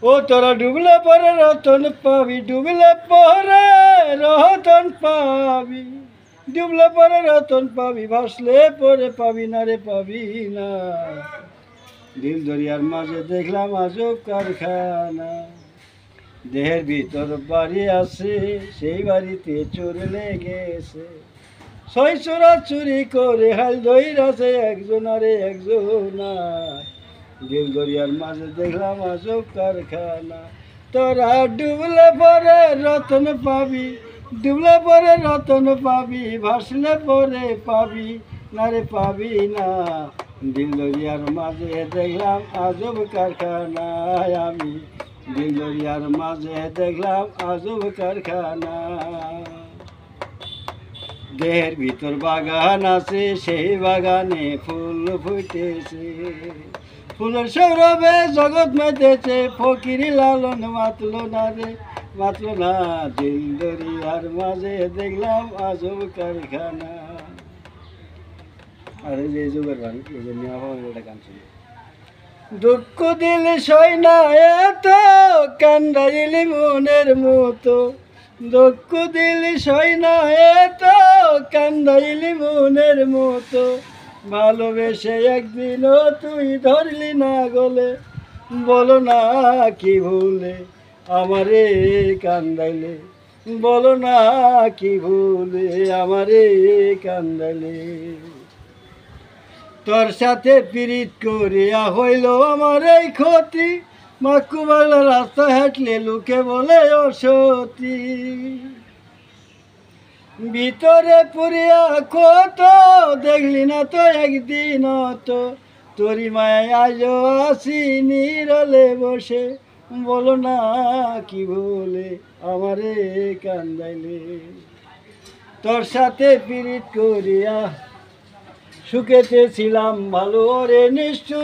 ও তোরা ডুবলে পরে রতন পাবি, ডুবলে পরে রতন পাবি, ডুবলে পরে রতন পাবি, ভাসলে পরে পাবি না রে পাবি না। দিল দরিয়ার মাঝে দেখলাম আজব কারখানা, দেহের ভিতর বাড়ি আছে, সেই বাড়িতে চোর লেগেছে। ছয় চোরা চুরি করে হাল ধইরাছে একজন আরে একজনা। দিল দরিয়ার মাঝে দেখলাম আজব কারখানা। তোরা ডুবলে পরে রতন পাবি, ডুবলে পরে রতন পাবি, ভাসলে পরে পাবি না রে পাবি না। দিল দরিয়ার মাঝে দেখলাম আজব কারখানায় আমি, দিল দরিয়ার মাঝে দেখলাম আজব কারখানা। দেহের ভিতর বাগান আছে, সেই বাগানে ফুল ফুটেছে, ফুলের সৌরভে জগৎ মেতেছে, ফকিরি লালন মাতল না রে মাতল না। দিল দরিয়ার মাঝে দেখলাম আজব কারখানা। আরে যে যুগের গান, এই জন্য একটা গান শুনি। দুঃখ দিলে সই না এত, কান্দাইলি মনের মতো, দুঃখ দিলি সই না এত, কান্দাইলি মনের মতো। ভালোবেসে একদিনও তুই ধরলি না গলে, বলো না কি ভুলে আমারে কান্দাইলে, বলো না কি ভুলে আমারে কান্দাইলে। তোর সাথে পীড়িত করিয়া হইল আমার এই ক্ষতি, মাকুবালা রাস্তা হাঁটলে লোকে বলে অসতী। ভিতরে পুরিয়া কত দেখলি না তো একদিন, তো তোরি মায় আজ আসি নিরলে বসে, বলো না কি বলে আমারে কান্দাইলে। তোর সাথে পীড়িত করিয়া সুখেতে ছিলাম ভালো রে নিশ্চয়।